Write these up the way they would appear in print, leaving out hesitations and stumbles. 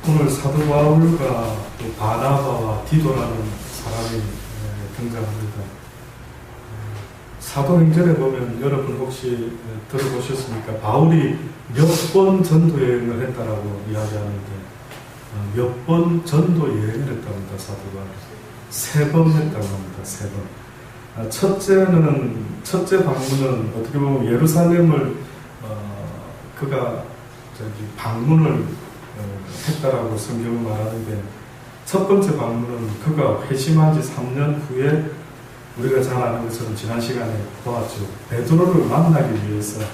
오늘 사도 바울과 또 바나바와 디도라는 사람이 등장합니다. 사도행전에 보면 여러분 혹시 들어보셨습니까? 바울이 몇 번 전도 여행을 했다라고 이야기하는데 몇 번 전도 여행을 했다고 합니다. 사도가 3번 했다고 합니다. 3번. 첫째 방문은 어떻게 보면 예루살렘을 그가 방문을 했다라고 성경은 말하는데, 첫 번째 방문은 그가 회심한 지 3년 후에 우리가 잘 아는 것처럼 지난 시간에 보았죠. 베드로를 만나기 위해서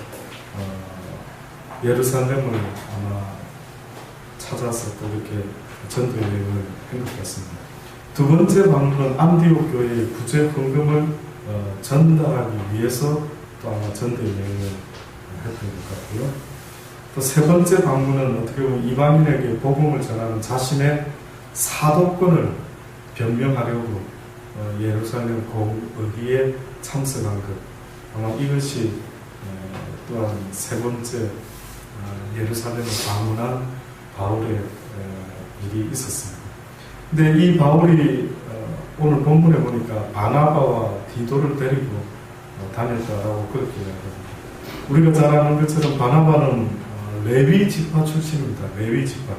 예루살렘을 아마 찾아서 또 이렇게 전도 여행을 한 것 같습니다. 두 번째 방문은 안디옥 교회의 구제 헌금을 전달하기 위해서 또 아마 전도 여행을 했던 것 같고요. 또 세 번째 방문은 어떻게 보면 이방인에게 복음을 전하는 자신의 사도권을 변명하려고 예루살렘 공의회에 참석한 것, 아마 이것이 또한 세 번째 예루살렘을 방문한 바울의 일이 있었습니다. 근데 이 바울이 오늘 본문에 보니까 바나바와 디도를 데리고 다녔다라고 그렇게 이야기합니다. 우리가 잘 아는 것처럼 바나바는 레위 지파 출신입니다. 레위 지파.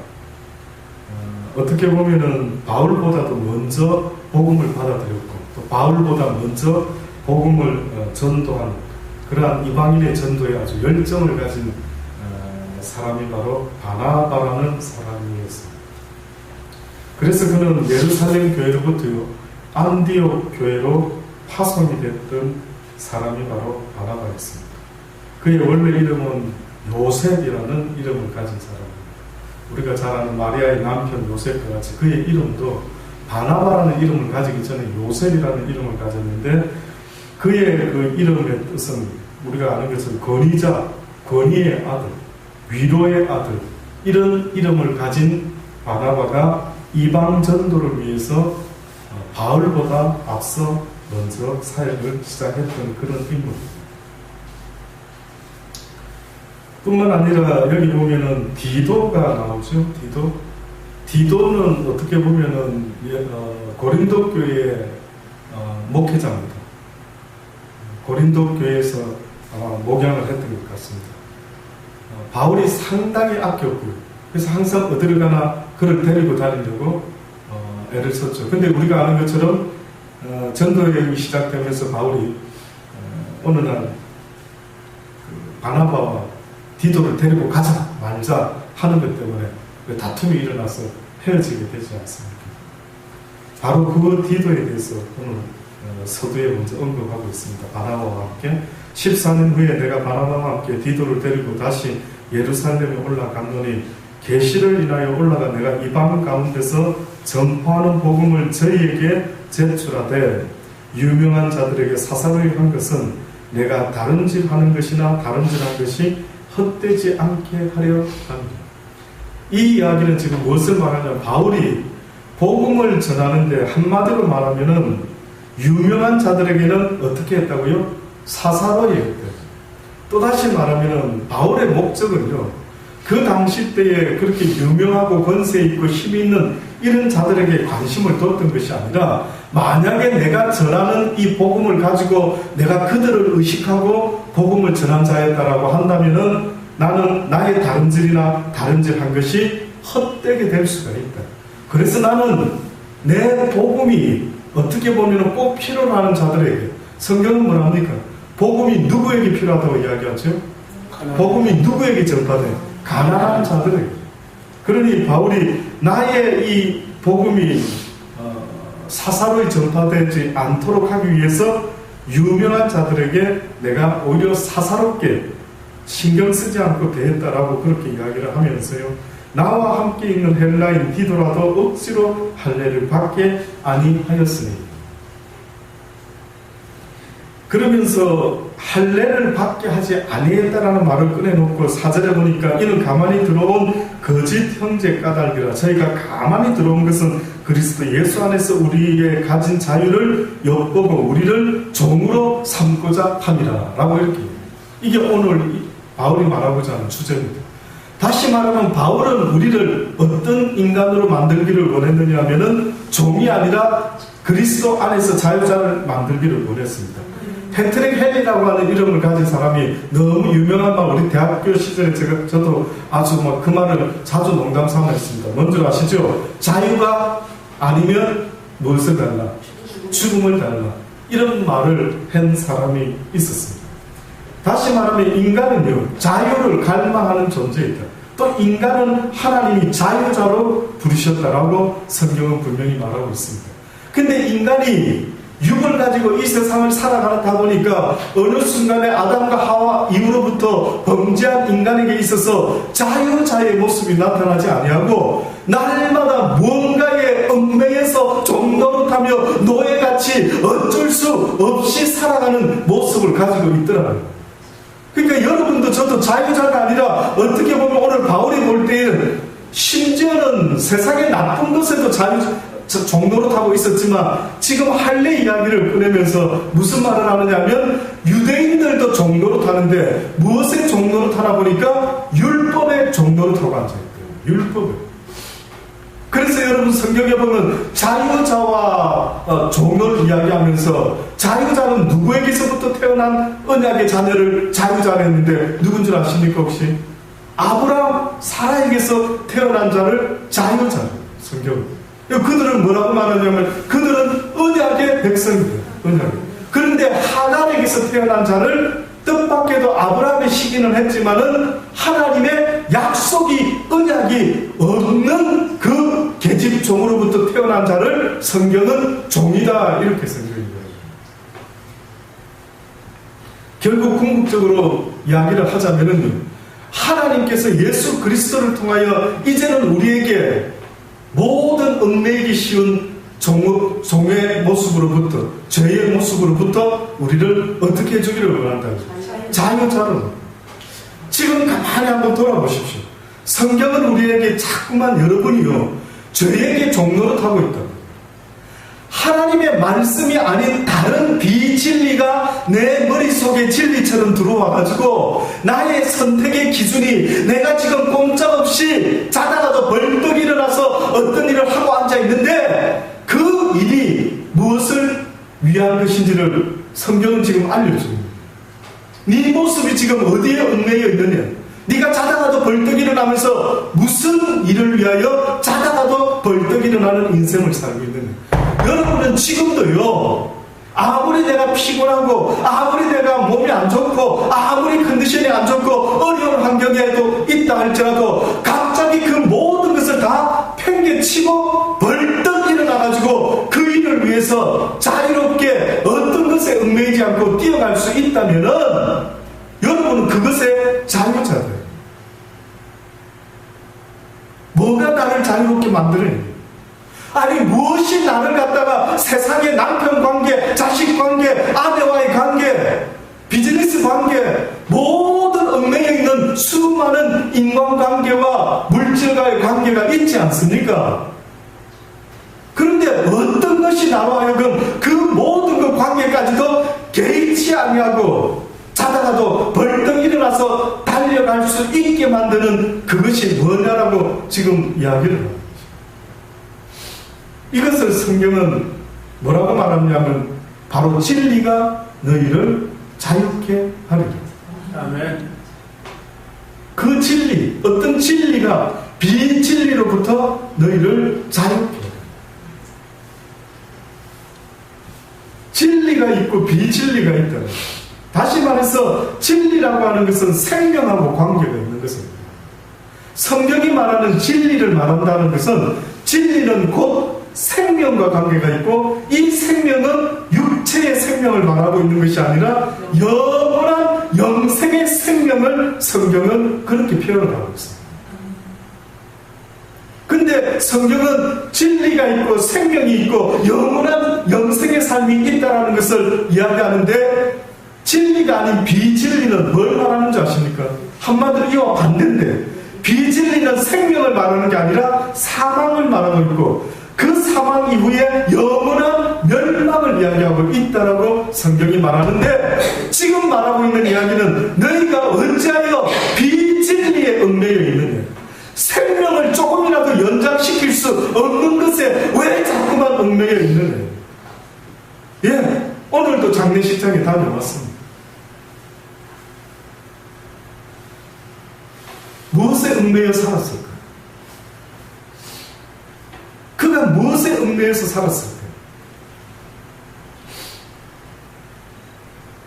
어떻게 보면은 바울보다도 먼저 복음을 받아들였고, 또 바울보다 먼저 복음을 전도한 그러한 이방인의 전도에 아주 열정을 가진 사람이 바로 바나바라는 사람이었습니다. 그래서 그는 예루살렘 교회로부터 안디옥 교회로 파송이 됐던 사람이 바로 바나바였습니다. 그의 원래 이름은 요셉이라는 이름을 가진 사람입니다. 우리가 잘 아는 마리아의 남편 요셉과 같이 그의 이름도 바나바라는 이름을 가지기 전에 요셉이라는 이름을 가졌는데, 그의 그 이름의 뜻은 우리가 아는 것처럼 권위자, 권위의 아들, 위로의 아들, 이런 이름을 가진 바나바가 이방 전도를 위해서 바울보다 앞서 먼저 사역을 시작했던 그런 인물입니다. 뿐만 아니라 여기 보면은 디도가 나오죠. 디도는 어떻게 보면은 고린도 교회의 목회자입니다. 고린도 교회에서 목양을 했던 것 같습니다. 바울이 상당히 아꼈고요. 그래서 항상 어디를 가나 그를 데리고 다니려고 애를 썼죠. 근데 우리가 아는 것처럼 전도여행이 시작되면서 바울이 어느 날 바나바와 디도를 데리고 가자 말자 하는 것 때문에 다툼이 일어나서 헤어지게 되지 않습니까? 바로 그 디도에 대해서 오늘 서두에 먼저 언급하고 있습니다. 바나바와 함께 14년 후에 내가 바나바와 함께 디도를 데리고 다시 예루살렘에 올라갔노니 계시를 인하여 올라가 내가 이방 가운데서 전파하는 복음을 저희에게 제출하되 유명한 자들에게 사사로이 한 것은 내가 다른짓 하는 것이나 다른짓 한 것이 헛되지 않게 하려 합니다. 이 이야기는 지금 무엇을 말하냐면 바울이 복음을 전하는데 한마디로 말하면은 유명한 자들에게는 어떻게 했다고요? 사사로이 했대요. 또다시 말하면은 바울의 목적은요, 그 당시 때에 그렇게 유명하고 권세 있고 힘이 있는 이런 자들에게 관심을 뒀던 것이 아니라, 만약에 내가 전하는 이 복음을 가지고 내가 그들을 의식하고 복음을 전한 자였다라고 한다면은 나는 나의 다른질이나 다른질 한 것이 헛되게 될 수가 있다. 그래서 나는 내 복음이 어떻게 보면 꼭 필요로 하는 자들에게, 성경은 뭐랍니까? 복음이 누구에게 필요하다고 이야기하죠? 복음이 누구에게 전파돼요? 가난한 자들에게. 그러니 바울이 나의 이 복음이 사사로이 전파되지 않도록 하기 위해서 유명한 자들에게 내가 오히려 사사롭게 신경 쓰지 않고 대했다라고 그렇게 이야기를 하면서요, 나와 함께 있는 헬라인 디도라도 억지로 할례를 받게 아니하였으니, 그러면서 할례를 받게 하지 아니했다라는 말을 꺼내놓고 4절에 보니까 이는 가만히 들어온 거짓 형제 까닭이라 저희가 가만히 들어온 것은 그리스도 예수 안에서 우리의 가진 자유를 엿보고 우리를 종으로 삼고자 함이라 라고 이렇게, 이게 오늘 바울이 말하고자 하는 주제입니다. 다시 말하면 바울은 우리를 어떤 인간으로 만들기를 원했느냐 하면은 종이 아니라 그리스도 안에서 자유자를 만들기를 원했습니다. 패트릭 헨리라고 하는 이름을 가진 사람이 너무 유명한 말, 우리 대학교 시절에 저도 아주 그 말을 자주 농담 삼아 했습니다. 뭔지 아시죠? 자유가 아니면 무엇을 달라? 죽음을 달라. 이런 말을 한 사람이 있었습니다. 다시 말하면 인간은요, 자유를 갈망하는 존재이다. 또 인간은 하나님이 자유자로 부르셨다라고 성경은 분명히 말하고 있습니다. 근데 인간이 육을 가지고 이 세상을 살아가다 보니까 어느 순간에 아담과 하와 이후로부터 범죄한 인간에게 있어서 자유자의 모습이 나타나지 아니하고 날마다 무언가의 얽매여서 종노릇하며 노예같이 어쩔 수 없이 살아가는 모습을 가지고 있더라고요. 그러니까 여러분도 저도 자유자가 아니라 어떻게 보면 오늘 바울이 볼 때에는 심지어는 세상의 나쁜 것에도 종노릇하고 있었지만 지금 할례 이야기를 꺼내면서 무슨 말을 하느냐면 유대인들도 종노릇하는데 무엇에 종노릇하나 보니까 율법에 종노릇하고 앉아있대요. 율법에. 그래서 여러분 성경에 보면 자유자와 종노를 이야기하면서 자유자는 누구에게서부터 태어난 언약의 자녀를 자유자를 했는데 누군 줄 아십니까 혹시? 아브라함, 사라에게서 태어난 자를 자유자예요. 성경은. 그들은 뭐라고 말하냐면 그들은 언약의 백성이에요. 언약의. 그런데 하갈에게서 태어난 자를 뜻밖에도 아브라함의 시기는 했지만은 하나님의 약속이 언약이 없는 그 계집종으로부터 태어난 자를 성경은 종이다 이렇게 성경입니다. 결국 궁극적으로 이야기를 하자면은 하나님께서 예수 그리스도를 통하여 이제는 우리에게 모든 얽매이기 쉬운 종의 모습으로부터 죄의 모습으로부터 우리를 어떻게 해주기를 원한다. 자유자로. 지금 가만히 한번 돌아보십시오. 성경은 우리에게 자꾸만 여러분이요 죄에게 종노릇하고 있다. 하나님의 말씀이 아닌 다른 비진리가 내 머릿속에 진리처럼 들어와가지고 나의 선택의 기준이 내가 지금 꼼짝없이 자다가도 벌떡 일어나서 어떤 일을 하고 앉아있는데 그 일이 무엇을 위한 것인지를 성경은 지금 알려줍니다. 네 모습이 지금 어디에 얽매여 있느냐, 네가 자다가도 벌떡 일어나면서 무슨 일을 위하여 자다가도 벌떡 일어나는 인생을 살고 있느냐. 여러분은 지금도요 아무리 내가 피곤하고 아무리 내가 몸이 안 좋고 아무리 컨디션이 안 좋고 어려운 환경에도 있다 할지라도 갑자기 그 모든 것을 다 팽개치고 벌떡 일어나가지고 그 일을 위해서 자유롭게 어떤 것에 얽매이지 않고 뛰어갈 수 있다면은 여러분은 그것에 자유자예요. 뭐가 나를 자유롭게 만드느냐? 아니 무엇이 나를 갖다가 세상의 남편 관계, 자식 관계, 아내와의 관계, 비즈니스 관계, 모든 얽매여 있는 수많은 인간관계와 물질과의 관계가 있지 않습니까? 그런데 어떤 것이 나로 하여금 그 모든 그 관계까지도 개의치 아니하고 자다가도 벌떡 일어나서 달려갈 수 있게 만드는 그것이 뭐냐라고 지금 이야기를 합니다. 이것을 성경은 뭐라고 말하냐면 바로 진리가 너희를 자유케 하리라. 아멘. 그 진리, 어떤 진리가 비진리로부터 너희를 자유케 하리라. 진리가 있고 비진리가 있다. 다시 말해서 진리라고 하는 것은 생명하고 관계가 있는 것입니다. 성경이 말하는 진리를 말한다는 것은 진리는 곧 생명과 관계가 있고 이 생명은 육체의 생명을 말하고 있는 것이 아니라 영원한 영생의 생명을 성경은 그렇게 표현을 하고 있습니다. 근데 성경은 진리가 있고 생명이 있고 영원한 영생의 삶이 있다는 것을 이야기하는데 진리가 아닌 비진리는 뭘 말하는 줄 아십니까? 한마디로 이와 반대인데 비진리는 생명을 말하는 게 아니라 사망을 말하고 있고 그 사망 이후에 영원한 멸망을 이야기하고 있다라고 성경이 말하는데 지금 말하고 있는 이야기는 너희가 어찌하여 비진리에 진리에 얽매여 있느냐? 생명을 조금이라도 연장시킬 수 없는 것에 왜 자꾸만 얽매여 있느냐? 예, 오늘도 장례식장에 다녀왔습니다. 무엇에 얽매여 살았을까? 그가 무엇에 얽매여서 살았을까?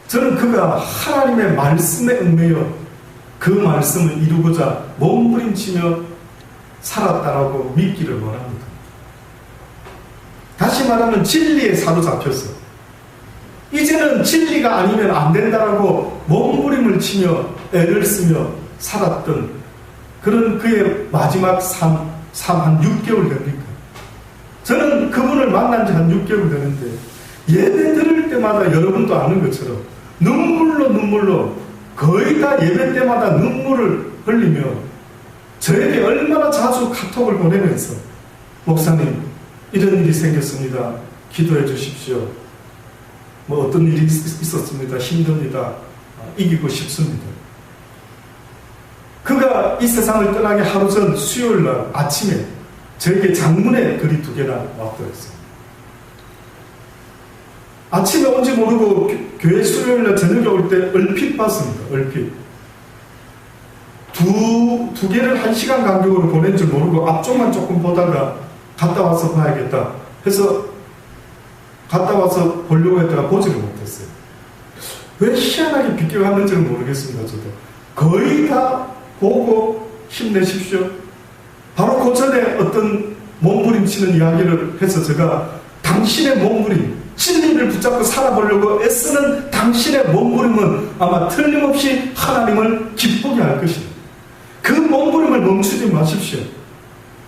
저는 그가 하나님의 말씀에 얽매여 그 말씀을 이루고자 몸부림치며 살았다라고 믿기를 원합니다. 다시 말하면 진리에 사로잡혀서 이제는 진리가 아니면 안 된다라고 몸부림을 치며 애를 쓰며 살았던 그런 그의 마지막 삶 한 6개월 됩니까? 저는 그분을 만난 지 한 6개월 되는데 예배 드릴 때마다 여러분도 아는 것처럼 눈물로 거의 다 예배 때마다 눈물을 흘리며 저에게 얼마나 자주 카톡을 보내면서 목사님 이런 일이 생겼습니다. 기도해 주십시오. 뭐 어떤 일이 있었습니다. 힘듭니다. 이기고 싶습니다. 그가 이 세상을 떠나기 하루 전 수요일 날 아침에 저에게 장문의 글이 2개나 왔더랬어요. 아침에 온지 모르고 교회 수요일 날 저녁에 올 때 얼핏 봤습니다. 얼핏. 두 개를 1시간 간격으로 보낸 줄 모르고 앞쪽만 조금 보다가 갔다 와서 봐야겠다 해서 갔다 와서 보려고 했다가 보지를 못했어요. 왜 희한하게 비껴갔는지는 모르겠습니다. 저도 거의 다 보고 힘내십시오. 바로 그 전에 어떤 몸부림치는 이야기를 해서 제가 당신의 몸부림, 진리를 붙잡고 살아보려고 애쓰는 당신의 몸부림은 아마 틀림없이 하나님을 기쁘게 할 것입니다. 그 몸부림을 멈추지 마십시오.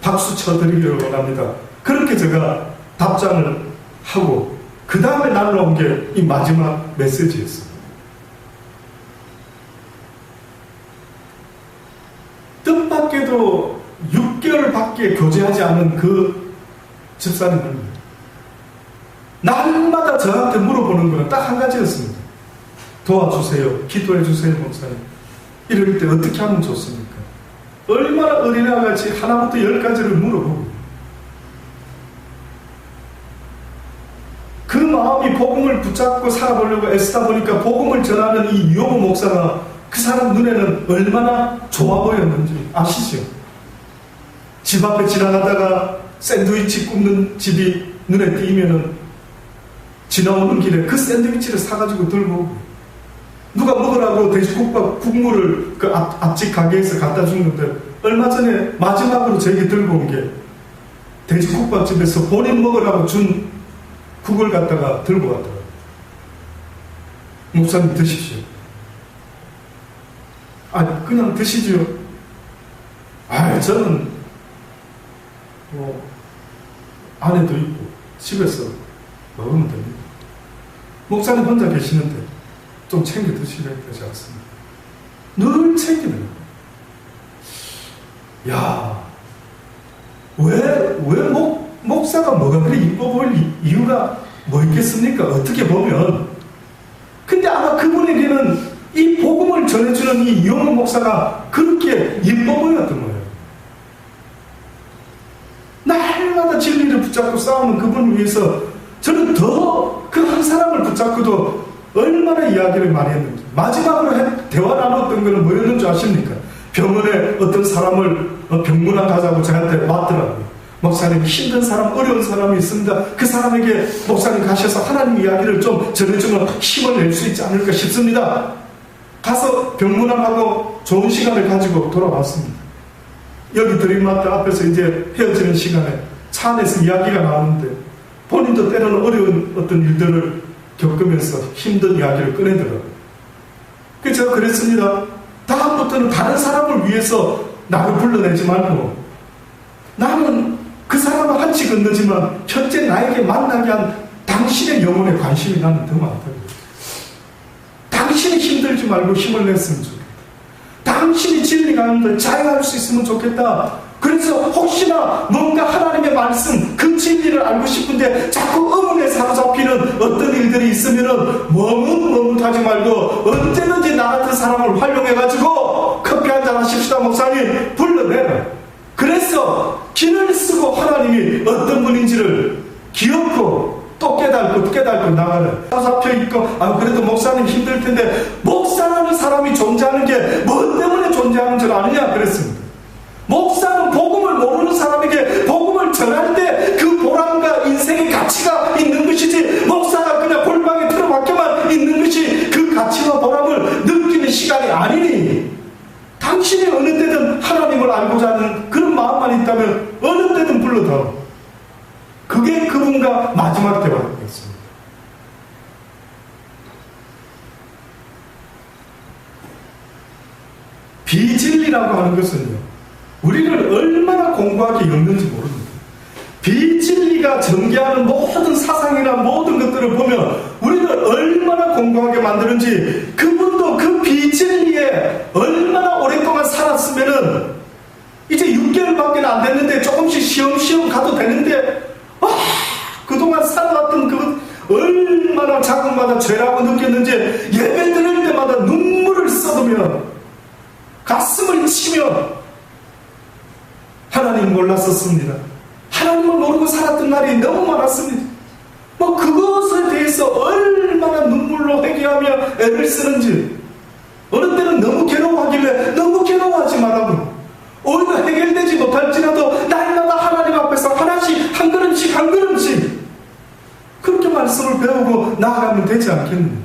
박수 쳐드리기를 원합니다. 그렇게 제가 답장을 하고 그 다음에 날라온 게 이 마지막 메시지였습니다. 뜻밖에도 6개월밖에 교제하지 않은 그 집사님은 날마다 저한테 물어보는 거는 딱 한 가지였습니다. 도와주세요. 기도해 주세요, 목사님. 이럴 때 어떻게 하면 좋습니까? 얼마나 어린아이같이 하나부터 10가지를 물어보고 그 마음이 복음을 붙잡고 살아보려고 애쓰다 보니까 복음을 전하는 이 유호모 목사가 그 사람 눈에는 얼마나 좋아 보였는지 아시죠? 집 앞에 지나가다가 샌드위치 굽는 집이 눈에 띄면은 지나오는 길에 그 샌드위치를 사가지고 들고 오고 누가 먹으라고 돼지국밥 국물을 그 앞집 가게에서 갖다 주는데 얼마 전에 마지막으로 저에게 들고 온 게 돼지국밥집에서 본인 먹으라고 준 국을 갖다가 들고 왔더라고요. 목사님 드십시오. 그냥 드시죠. 저는 안에도 있고 집에서 먹으면 됩니다. 목사님 혼자 계시는데 좀 챙겨 드시면 되지 않습니까? 늘 챙기는 거예요. 야, 왜 목사가 뭐가 그리 이뻐 보일 이유가 뭐 있겠습니까? 어떻게 보면. 근데 아마 그분에게는 이 복음을 전해주는 이 유호모 목사가 그렇게 예뻐 보였던 거예요. 날마다 진리를 붙잡고 싸우는 그분을 위해서 저는 더 그 한 사람을 붙잡고도 얼마나 이야기를 많이 했는지. 마지막으로 대화 나눴던 거는 뭐였는 줄 아십니까? 병원에 어떤 사람을 병문안 가자고 저한테 왔더라고요. 목사님 힘든 사람, 어려운 사람이 있습니다. 그 사람에게 목사님 가셔서 하나님 이야기를 좀 전해주면 힘을 낼 수 있지 않을까 싶습니다. 가서 병문안하고 좋은 시간을 가지고 돌아왔습니다. 여기 드림마트 앞에서 이제 헤어지는 시간에 차 안에서 이야기가 나오는데 본인도 때로는 어려운 어떤 일들을 겪으면서 힘든 이야기를 꺼내더라고요. 그래서 제가 그랬습니다. 다음부터는 다른 사람을 위해서 나를 불러내지 말고 나는 그 사람은 한치 건너지만 현재 나에게 만나게 한 당신의 영혼에 관심이 나는 더 많다고요. 당신이 힘들지 말고 힘을 냈으면 좋겠다. 당신이 진리 가운데 자유할 수 있으면 좋겠다. 그래서 혹시나 뭔가 하나님의 말씀 그 진리를 알고 싶은데 자꾸 의문에 사로잡히는 어떤 일들이 있으면은 머뭇하지 말고 언제든지 나 같은 사람을 활용해가지고 커피 한잔 하십시다 목사님, 불러내라. 그래서 길을 쓰고 하나님이 어떤 분인지를 기억고 또 깨닫고 나가라. 잡혀있고 그래도 목사님 힘들 텐데, 목사라는 사람이 존재하는 게 뭐 때문에 존재하는 줄 아느냐 그랬습니다. 목사는 복음을 모르는 사람에게 복음을 전할 때 그 보람과 인생의 가치가 있는 것이지, 목사가 그냥 골방에 틀어박혀만 있는 것이 그 가치와 보람을 느끼는 시간이 아니니, 당신이 어느 때든 하나님을 알고자 하는 그런 마음만 있다면 어느 때든 불러다. 그게 그분과 마지막 대화였습니다. 비진리라고 하는 것은요, 우리를 얼마나 공부하기 없는지 모릅니다. 비진리가 전개하는 모든 사상이나 모든 것들을 보면 우리를 얼마나 공부하게 만드는지, 그분도 그 비진리에 얼마나 오랫동안 살았으면은 이제 6개월밖에 안 됐는데 조금씩 시험시험 가도 되는데, 그동안 살아왔던 그 얼마나 자국마다 죄라고 느꼈는지, 예배 드릴 때마다 눈물을 쏟으며 가슴을 치며 하나님 몰랐었습니다. 하나님을 모르고 살았던 날이 너무 많았습니다. 그것에 대해서 얼마나 눈물로 회개하며 애를 쓰는지, 어느 때는 너무 괴로워하길래 너무 괴로워하지 말라고, 오히려 해결되지 못할지라도 날마다 하나님 앞에서 하나씩 한 걸음씩 그렇게 말씀을 배우고 나아가면 되지 않겠느냐.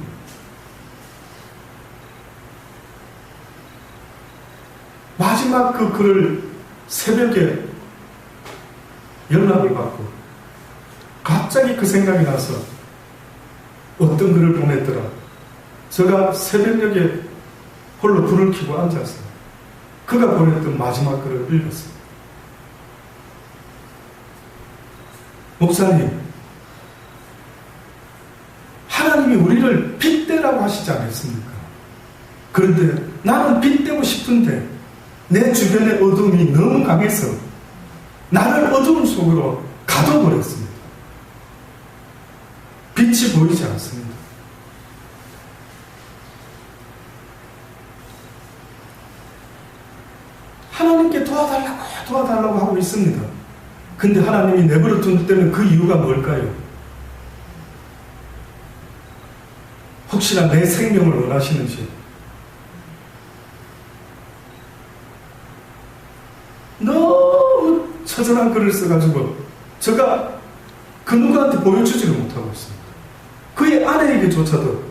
마지막 그 글을 새벽에 연락을 받고 갑자기 그 생각이 나서 어떤 글을 보냈더라. 제가 새벽녘에 홀로 불을 켜고 앉았어요. 그가 보냈던 마지막 글을 읽었어요. 목사님, 하나님이 우리를 빗대라고 하시지 않았습니까? 그런데 나는 빗대고 싶은데 내 주변의 어둠이 너무 강해서 나를 어둠 속으로 가둬버렸습니다. 빛이 보이지 않습니다. 하나님께 도와달라고 하고 있습니다. 근데 하나님이 내버려 둔 때는 그 이유가 뭘까요? 혹시나 내 생명을 원하시는지, 너무 처절한 글을 써가지고 제가 그 누구한테 보여주지를 못하고 있습니다. 그의 아내에게조차도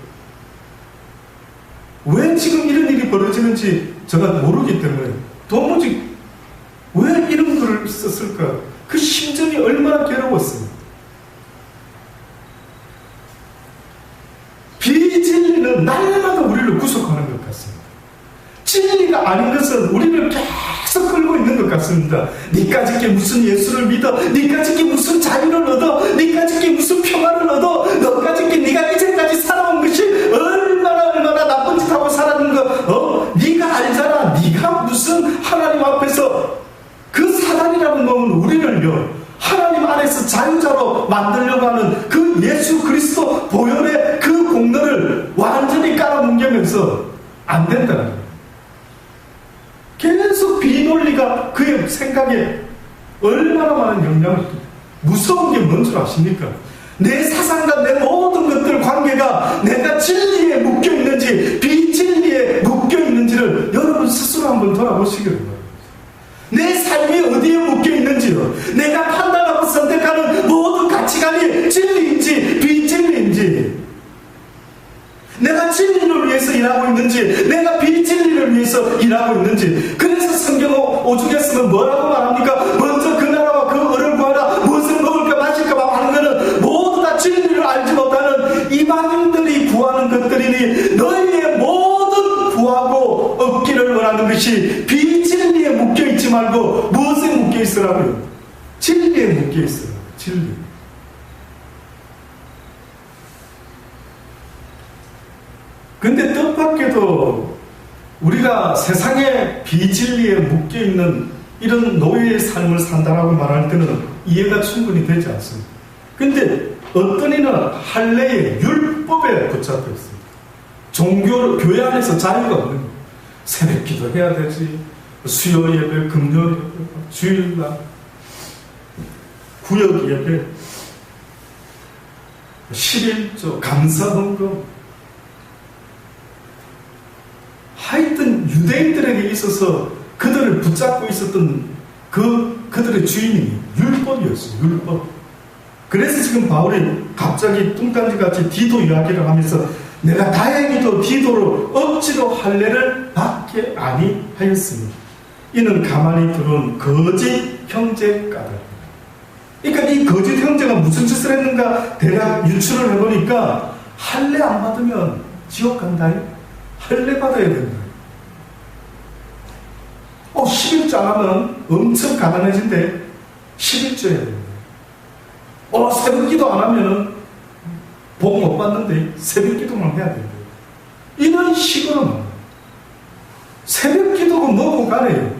왜 지금 이런 일이 벌어지는지 제가 모르기 때문에 도무지 왜 이런 글을 썼을까, 그 심정이 얼마나 괴로웠습니다. 비진리는 날마다 우리를 구속하는 것 같습니다. 진리가 아닌 것은 우리를 계속 끌고 있는 것 같습니다. 니까짓 게 무슨 예수를 믿어, 니까짓 게 무슨 자유를 얻어, 니까짓 게 무슨 평화를 얻어, 너까짓 게 네가 이제까지 살아온 것이 얼마나 나쁜 짓 하고 살았는 거, 네가 알잖아. 네가 무슨 하나님 앞에서 그 사단이라는 놈은 우리를요, 하나님 안에서 자유자로 만들려고 하는 그 예수 그리스도 보혈의 그 공로를 완전히 깔아뭉개면서 안 된다는 거예요. 계속 비논리가 그의 생각에 얼마나 많은 영향을 줍니다. 무서운 게 뭔 줄 아십니까? 내 사상과 내 모든 것들 관계가 내가 진리에 묶여있는지 비진리에 묶여있는지를 여러분 스스로 한번 돌아보시기를 바랍니다. 내 삶이 어디에 묶여있는지요, 내가 판단하고 선택하는 모든 가치관이 진리인지 비진리인지, 내가 진리를 위해서 일하고 있는지 내가 비진리를 위해서 일하고 있는지. 그래서 성경 오죽에 쓰면 뭐라고 말합니까? 먼저 그 나라와 그 의를 구하라. 무엇을 먹을까 마실까 하는 것은 모두 다 진리를 알지 못하는 이방인들이 구하는 것들이니 너희의 모든 구하고 얻기를 원하는 것이 비진리에 묶여있지 말고 무엇에 묶여있으라고요? 진리에 묶여있으라고요. 진리. 근데 뜻밖에도 우리가 세상의 비진리에 묶여있는 이런 노예의 삶을 산다라고 말할 때는 이해가 충분히 되지 않습니다. 근데 어떤 이는 할례의 율법에 붙잡혀 있습니다. 교회 안에서 자유가 없는 거예요. 새벽 기도 해야 되지, 수요 예배, 금요 예배, 주일날, 구역 예배, 11조, 감사헌금, 하여튼 유대인들에게 있어서 그들을 붙잡고 있었던 그들의 주인이 율법이었어요. 율법. 그래서 지금 바울이 갑자기 뚱딴지같이 디도 이야기를 하면서 내가 다행히도 디도를 억지로 할례를 받게 아니하였으니 이는 가만히 들어온 거짓 형제 까닭. 그러니까 이 거짓 형제가 무슨 짓을 했는가 대략 유추를 해보니까 할례 안 받으면 지옥 간다. 할례 받아야 된다. 11조 안 하면 엄청 가난해진대. 11조 해야 된다. 새벽 기도 안 하면은 복 못 받는데 새벽 기도만 해야 된다. 이런 식으로는 새벽 기도가 뭐고 가네요.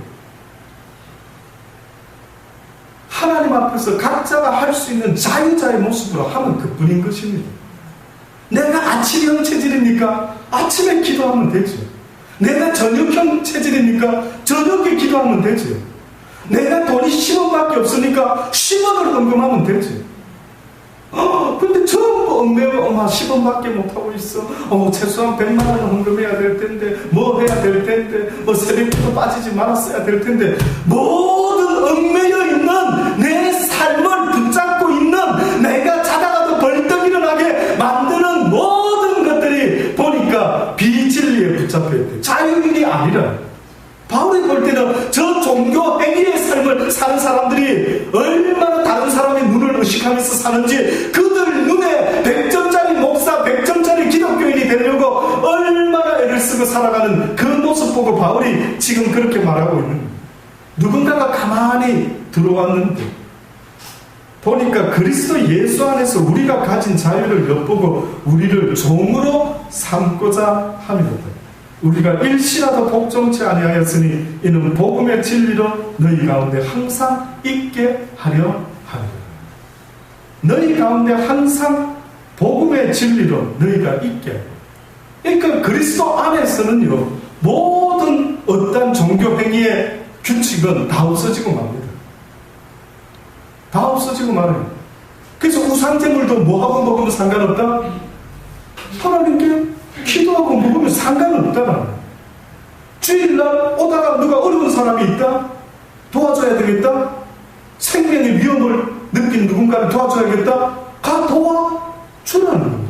하나님 앞에서 각자가 할 수 있는 자유자의 모습으로 하면 그뿐인 것입니다. 내가 아침형 체질이니까 아침에 기도하면 되죠. 내가 저녁형 체질이니까 저녁에 기도하면 되죠. 내가 돈이 10원밖에 없으니까 10원을 헌금하면 되죠. 근데 전부 얽매여 10원밖에 못하고 있어. 최소한 100만 원은 헌금해야 될 텐데, 뭐 해야 될 텐데, 새벽기도 빠지지 말았어야 될 텐데, 모든 얽매여 있는 내 삶을 붙잡고 있는 내가 자다가도 벌떡 일어나게 만드는 모든 것들이 보니까 비진리에 붙잡혀 있대. 자유인이 아니라. 바울이 볼 때는 저 종교 행위의 삶을 사는 사람들이 얼마나 다른 사람의 눈을 의식하면서 사는지, 그들 눈에 100점짜리 목사, 100점짜리 기독교인이 되려고 얼마나 애를 쓰고 살아가는 그 모습 보고 바울이 지금 그렇게 말하고 있는 거예요. 누군가가 가만히 들어왔는데 보니까 그리스도 예수 안에서 우리가 가진 자유를 엿보고 우리를 종으로 삼고자 함이로다. 우리가 일시라도 복종치 아니하였으니 이는 복음의 진리로 너희 가운데 항상 있게 하려 함이라. 너희 가운데 항상 복음의 진리로 너희가 있게. 그러니까 그리스도 안에서는요, 모든 어떤 종교 행위의 규칙은 다 없어지고 맙니다. 다 없어지고 말아요. 그래서 우상제물도 뭐하고 먹으면 상관없다? 하나님께 기도하고 먹으면 상관없다. 주일날 오다가 누가 어려운 사람이 있다? 도와줘야 되겠다? 생명의 위험을 느낀 누군가를 도와줘야겠다? 가 도와주라는 겁니다.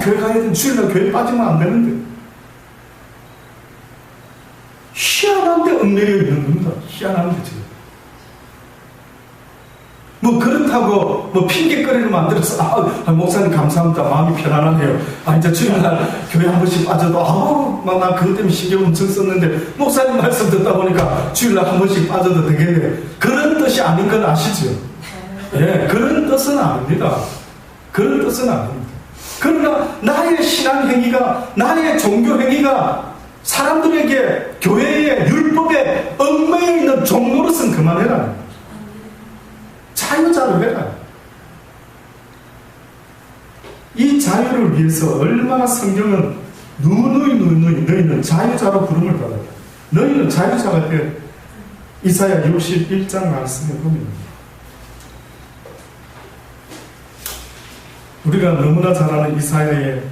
교회 가야 되는 주일날 교회 빠지면 안 되는데. 희한한데 얽매여 있는 겁니다. 희한한데 지금. 그렇다고 핑계거리를 만들어서 목사님 감사합니다. 마음이 편안하네요. 이제 주일날 교회 한 번씩 빠져도 나 그것 때문에 신경 엄청 썼는데 목사님 말씀 듣다 보니까 주일날 한 번씩 빠져도 되겠네. 그런 뜻이 아닌 건 아시죠? 예, 그런 뜻은 아닙니다. 그런 뜻은 아닙니다. 그러나 나의 신앙 행위가, 나의 종교 행위가 사람들에게 교회의 율법에 얽매여 있는 종로로서는 그만해라. 자유자로 해라. 이 자유를 위해서 얼마나 성경은 누누이 너희는 자유자로 부름을 받아라. 너희는 자유자가 돼. 이사야 61장 말씀에 보면 우리가 너무나 잘 아는 이사야의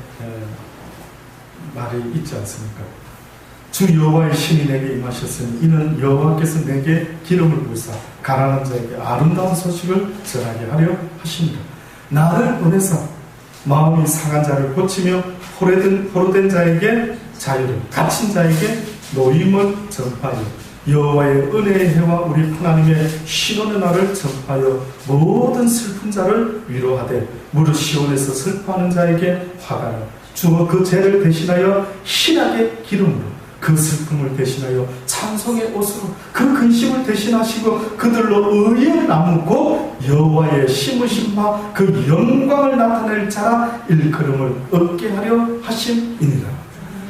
말이 있지 않습니까? 주 여호와의 신이 내게 임하셨으니 이는 여호와께서 내게 기름을 부으사 가난한 자에게 아름다운 소식을 전하게 하려 하십니다. 나를 보내사 마음이 상한 자를 고치며 포로된 자에게 자유를, 갇힌 자에게 노임을 전파하여 여호와의 은혜의 해와 우리 하나님의 신원의 날을 전파하여 모든 슬픈 자를 위로하되 무릇 시온에서 슬퍼하는 자에게 화가 나 주어 그 죄를 대신하여 신학의 기름으로 그 슬픔을 대신하여 찬송의 옷으로 그 근심을 대신하시고 그들로 의의 나무 곧 여호와의 심으신 바 그 영광을 나타낼 자라 일컬음을 얻게 하려 하심이니라.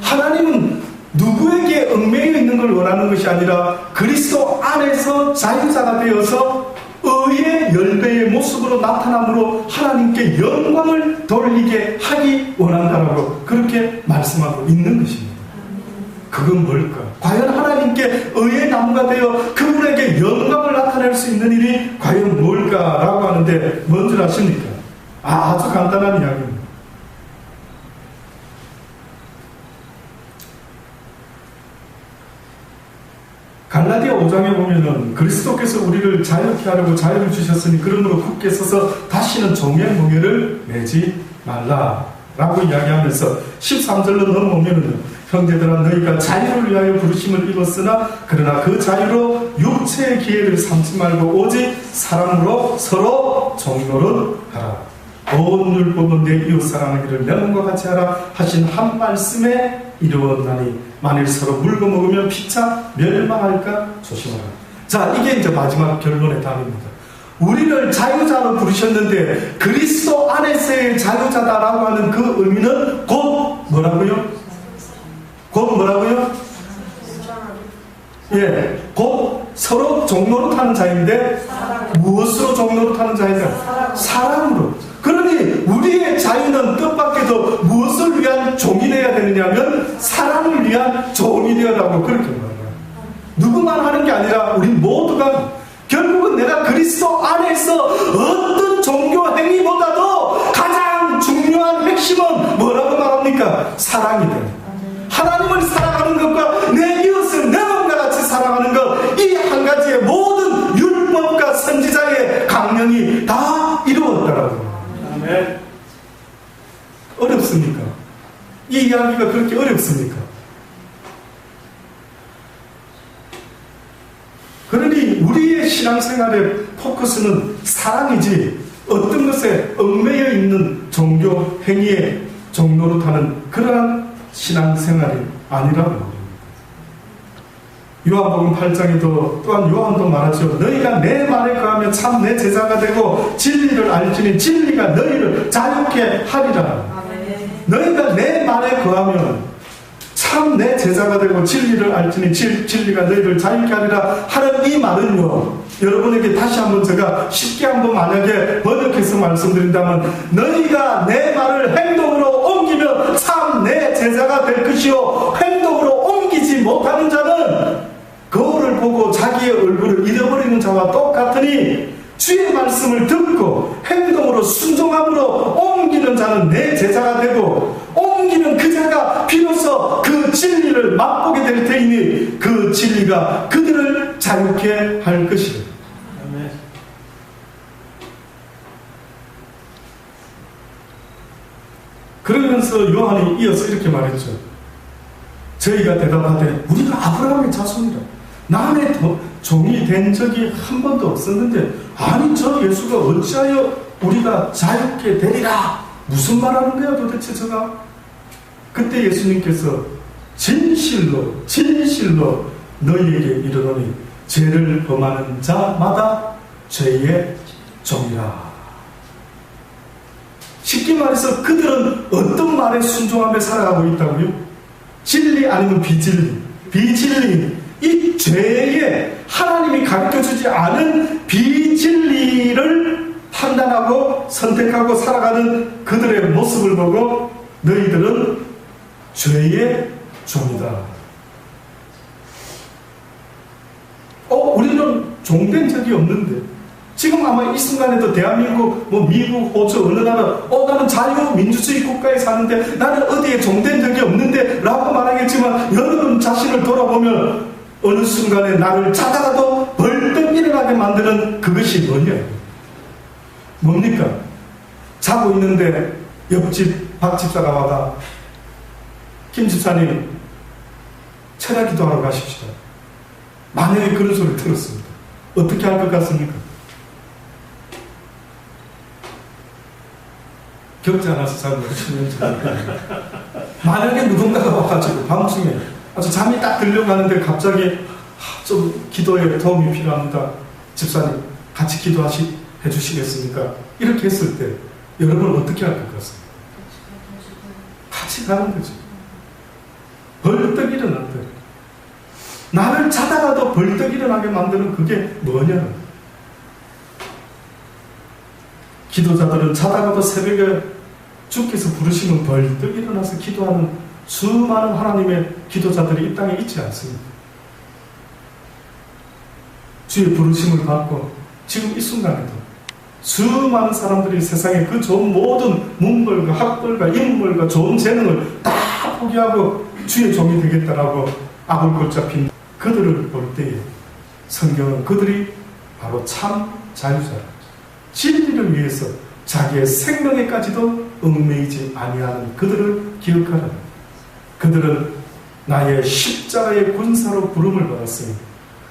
하나님은 누구에게 얽매여 있는 걸 원하는 것이 아니라 그리스도 안에서 자유자가 되어서 의의 열배의 모습으로 나타남으로 하나님께 영광을 돌리게 하기 원한다라고 그렇게 말씀하고 있는 것입니다. 그건 뭘까? 과연 하나님께 의의 나무가 되어 그분에게 영광을 나타낼 수 있는 일이 과연 뭘까라고 하는데 뭔 줄 아십니까? 아주 간단한 이야기입니다. 갈라디아 5장에 보면은 그리스도께서 우리를 자유케 하려고 자유를 주셨으니 그러므로 굳게 서서 다시는 종의 멍에를 매지 말라라고 이야기하면서 13절로 넘어오면은 형제들아 너희가 자유를 위하여 부르심을 입었으나 그러나 그 자유로 육체의 기회를 삼지 말고 오직 사랑으로 서로 종노릇하라. 온 율법은 내 이웃 사랑하기를 내 몸과 같이 하라 하신 한 말씀에 이루었나니 만일 서로 물고 먹으면 피차 멸망할까 조심하라. 자, 이게 이제 마지막 결론의 답입니다. 우리를 자유자로 부르셨는데 그리스도 안에서의 자유자다라고 하는 그 의미는 곧 뭐라고요? 곧 뭐라고요? 예, 곧 서로 종노릇하는 자인데 무엇으로 종노릇하는 자인가? 사랑으로. 그러니 우리의 자유는 뜻밖에도 무엇을 위한 종이 되어야 되느냐면 사랑을 위한 종이 되어라고 그렇게 말해요. 누구만 하는 게 아니라 우리 모두가 결국은 내가 그리스도 안에서 어떤 종교 행위보다도 가장 중요한 핵심은 뭐라고 말합니까? 사랑이 돼요. 하나님을 사랑하는 것과 내 이웃을 내 몸과 같이 사랑하는 것, 이 한 가지의 모든 율법과 선지자의 강령이 다 이루었다라고. 아멘. 어렵습니까? 이 이야기가 그렇게 어렵습니까? 그러니 우리의 신앙생활의 포커스는 사랑이지 어떤 것에 얽매여 있는 종교 행위에 종노릇하는 그러한 신앙생활이 아니라고 합니다. 요한복음 8장에도 또한 요한도 말하죠. 너희가 내 말에 거하면 참 내 제자가 되고 진리를 알지니 진리가 너희를 자유케 하리라. 너희가 내 말에 거하면 참 내 제자가 되고 진리를 알지니 진리가 너희를 자유케 하리라 하는 이 말은요, 여러분에게 다시 한번 제가 쉽게 한번 만약에 번역해서 말씀드린다면 너희가 내 말을 행동으로 옮기면 참 내 제자가 될 것이요 행동으로 옮기지 못하는 자는 거울을 보고 자기의 얼굴을 잃어버리는 자와 똑같으니 주의 말씀을 듣고 행동으로 순종함으로 옮기는 자는 내 제자가 되고 옮기는 그 자가 비로소 그 진리를 맛보게 될 테이니 그 진리가 그들을 자유케 할 것이다. 그러면서 요한이 이어서 이렇게 말했죠. 저희가 대답하되 우리가 아브라함의 자손이라 남의 종이 된 적이 한 번도 없었는데 아니 저 예수가 어찌하여 우리가 자유케 되리라 무슨 말하는 거야 도대체 저가? 그때 예수님께서 진실로 너희에게 이르노니 죄를 범하는 자마다 죄의 종이라. 쉽게 말해서 그들은 어떤 말에 순종하며 살아가고 있다고요? 진리 아니면 비진리. 이 죄에 하나님이 가르쳐주지 않은 비진리를 판단하고 선택하고 살아가는 그들의 모습을 보고 너희들은 죄의 종이다. 우리는 종된 적이 없는데 지금 아마 이 순간에도 대한민국, 미국, 호주, 어느 나라, 나는 자유민주주의 국가에 사는데 나는 어디에 종된 적이 없는데 라고 말하겠지만 여러분 자신을 돌아보면 어느 순간에 나를 자다가도 벌떡 일어나게 만드는 그것이 뭐냐? 뭡니까? 자고 있는데 옆집 박 집사가 와가 김 집사님 철야 기도하러 가십시다. 만약에 그런 소리를 들었습니다. 어떻게 할 것 같습니까? 겪지 않아서 잘 모르시는 만약에 누군가가 와가지고 밤중에 아주 잠이 딱 들려고 하는데 갑자기 좀 기도에 도움이 필요합니다. 집사님 같이 기도해 주시겠습니까? 이렇게 했을 때 여러분은 어떻게 할 것 같습니까? 같이 가는 거죠. 벌떡 일어난다. 나를 자다가도 벌떡 일어나게 만드는 그게 뭐냐? 기도자들은 자다가도 새벽에 주께서 부르시면 벌떡 일어나서 기도하는 수많은 하나님의 기도자들이 이 땅에 있지 않습니까? 주의 부르심을 받고 지금 이 순간에도 수많은 사람들이 세상에 그 좋은 모든 문벌과 학벌과 인물과 좋은 재능을 다 포기하고 주의 종이 되겠다라고 악을 골잡힌 그들을 볼 때에 성경은 그들이 바로 참 자유자, 진리를 위해서 자기의 생명에까지도 얽매이지 아니하는 그들을 기억하라. 그들은 나의 십자가의 군사로 부름을 받았으니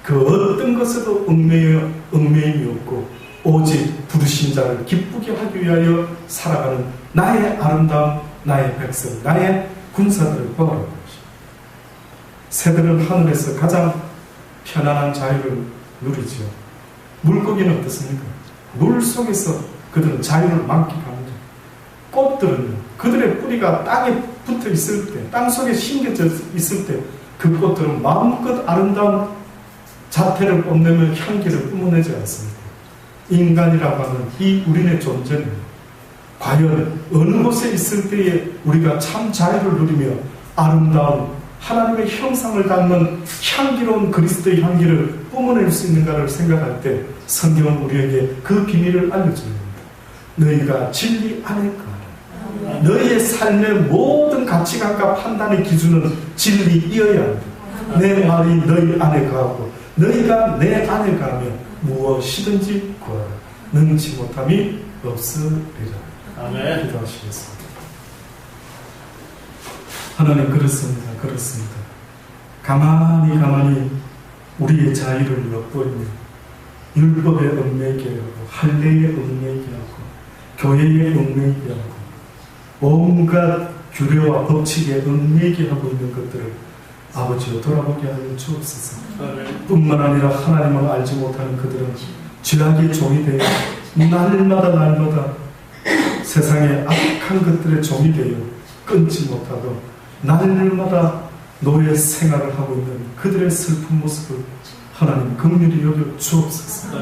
그 어떤 것에도 얽매임이 없고 오직 부르신 자를 기쁘게 하기 위하여 살아가는 나의 아름다운 나의 백성, 나의 군사들을 보아라. 새들은 하늘에서 가장 편안한 자유를 누리지요. 물고기는 어떻습니까? 물 속에서 그들은 자유를 만끽합니다. 꽃들은 그들의 뿌리가 땅에 붙어 있을 때, 땅 속에 심겨져 있을 때 그 꽃들은 마음껏 아름다운 자태를 뽐내며 향기를 뿜어내지 않습니다. 인간이라고 하는 이 우리의 존재는 과연 어느 곳에 있을 때에 우리가 참 자유를 누리며 아름다운 하나님의 형상을 담는 향기로운 그리스도의 향기를 뿜어낼 수 있는가를 생각할 때 성경은 우리에게 그 비밀을 알려줍니다. 너희가 진리 안에 거하라. 너희의 삶의 모든 가치관과 판단의 기준은 진리이어야 한다. 내 말이 너희 안에 거하고 너희가 내 안에 가면 무엇이든지 구하라. 능치 못함이 없으리라. 아멘. 기도하시겠습니다. 하나님, 그렇습니다. 그렇습니다. 가만히 우리의 자유를 엿보이며 율법에 얽매이게 하고 할례에 얽매이게 하고 교회에 얽매이게 하고 온갖 규례와 법칙에 얽매이게 하고 있는 것들을 아버지여 돌아보게 하여 주옵소서. 뿐만 아니라 하나님을 알지 못하는 그들은 죄악의 종이 되어 날마다 세상의 악한 것들의 종이 되어 끊지 못하고 날마다 노예 생활을 하고 있는 그들의 슬픈 모습을 하나님 긍휼히 여겨 주옵소서.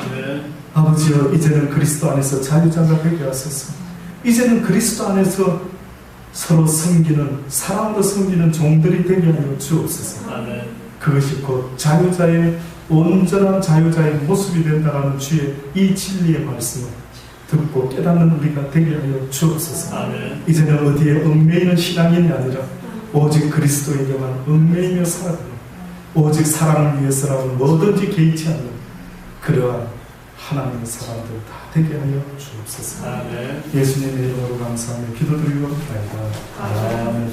아버지여, 이제는 그리스도 안에서 자유자가 되게 하소서. 이제는 그리스도 안에서 서로 섬기는, 사랑으로 섬기는 종들이 되게 하여 주옵소서. 그것이 곧 자유자의 온전한 자유자의 모습이 된다라는 주의 이 진리의 말씀을 듣고 깨닫는 우리가 되게 하여 주옵소서. 이제는 어디에 얽매이는 신앙인이 아니라 오직 그리스도에게만 얽매이며 살아가는, 오직 사랑을 위해서라면 뭐든지 개의치 않는 그러한 하나님의 사람들 다 되게 하여 주옵소서. 예수님의 이름으로 감사하며 기도드리옵나이다. 아멘.